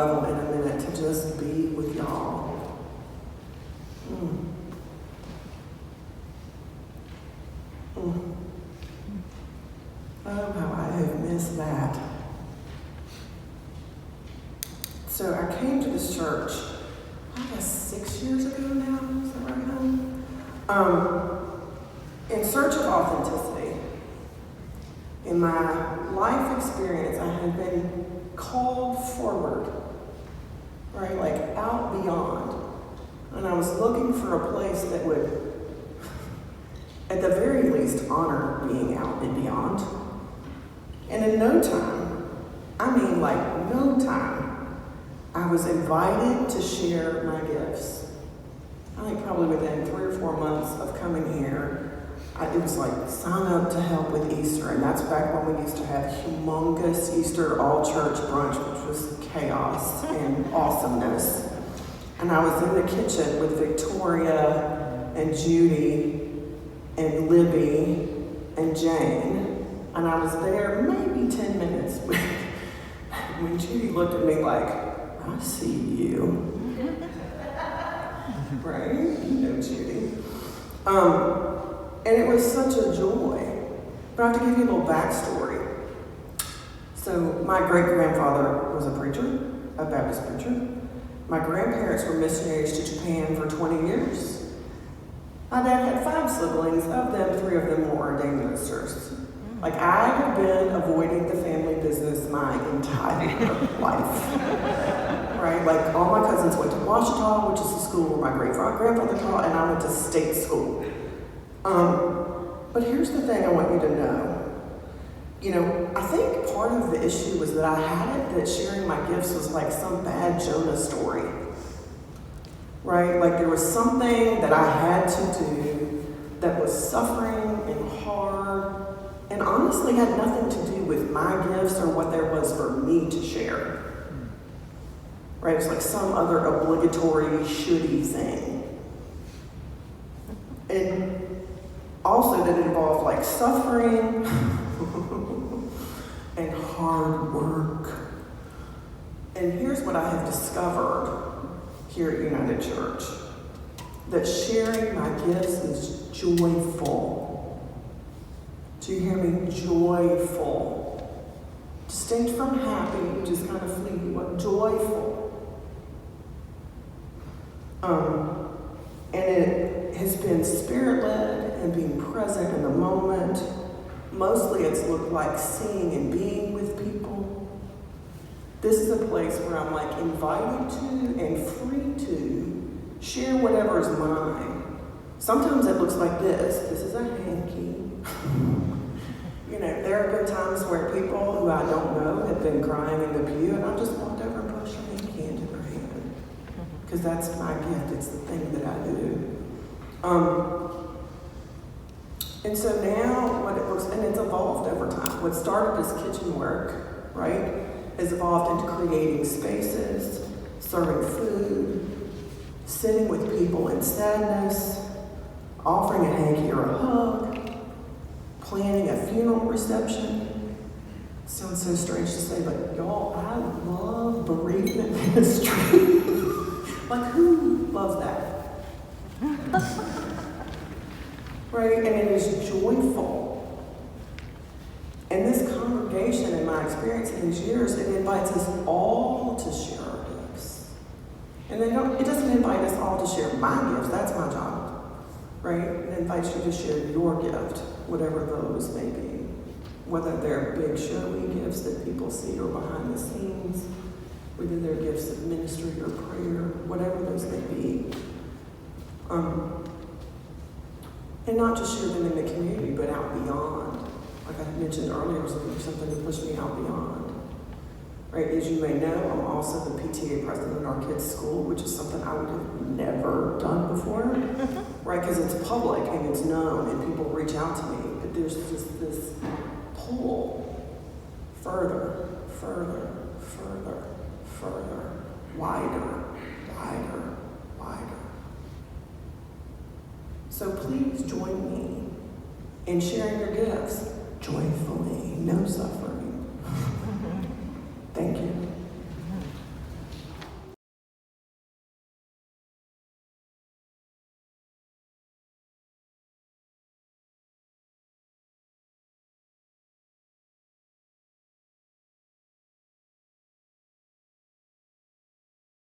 level in a minute to just be with y'all. Oh, how I have missed that. So I came to this church, I guess 6 years ago now, is that right, hon? In search of authenticity. In my life experience, I had been called forward, right, like out beyond. And I was looking for a place that would, at the very least, honor being out and beyond. And in no time, I mean like no time, I was invited to share my gifts. I think probably within 3 or 4 months of coming here, it was like, sign up to help with Easter. And that's back when we used to have humongous Easter all-church brunch, which was chaos and awesomeness. And I was in the kitchen with Victoria and Judy and Libby and Jane. And I was there maybe 10 minutes when Judy looked at me like, I see you. Right? You know Judy. And it was such a joy. But I have to give you a little backstory. So my great-grandfather was a preacher, a Baptist preacher. My grandparents were missionaries to Japan for 20 years. My dad had 5 siblings. Of them, 3 of them were ordained ministers. Like, I have been avoiding the family business my entire life. Right? Like, all my cousins went to Washita, which is the school where my great-grandfather taught, and I went to state school. But here's the thing I want you to know. You know, I think part of the issue was that I had it that sharing my gifts was like some bad Jonah story. Right? Like there was something that I had to do that was suffering and hard and honestly had nothing to do with my gifts or what there was for me to share. Right? It was like some other obligatory, shouldy thing. And also that it involved like suffering and hard work. And here's what I have discovered here at United Church. That sharing my gifts is joyful. Do you hear me? Joyful. Distinct from happy, which is kind of fleeting, but joyful. And it has been spirit-led and being present in the moment. Mostly it's looked like seeing and being with people. This is a place where I'm like invited to and free to share whatever is mine. Sometimes it looks like this. This is a hanky. You know, there have been times where people who I don't know have been crying in the pew and I just walked over and pushed a hanky into their hand. Because that's my gift. It's the thing that I do. And so now what it looks, and it's evolved over time. What started as kitchen work, right, has evolved into creating spaces, serving food, sitting with people in sadness, offering a hanky or a hug, planning a funeral reception. Sounds so strange to say, but y'all, I love bereavement ministry. Like, who loves that? Right? And it is joyful. And this congregation, in my experience in these years, it invites us all to share our gifts. And it doesn't invite us all to share my gifts, that's my job. Right? It invites you to share your gift, whatever those may be. Whether they're big showy gifts that people see or behind the scenes, whether they're gifts of ministry or prayer, whatever those may be. And not just share them in the community, but out beyond. Like I mentioned earlier, I was looking for something to push me out beyond. Right, as you may know, I'm also the PTA president at our kids' school, which is something I would have never done before. Right, because it's public and it's known and people reach out to me. But there's just this pull further, further, further, further, wider, wider, wider. So please join me in sharing your gifts joyfully, no suffering.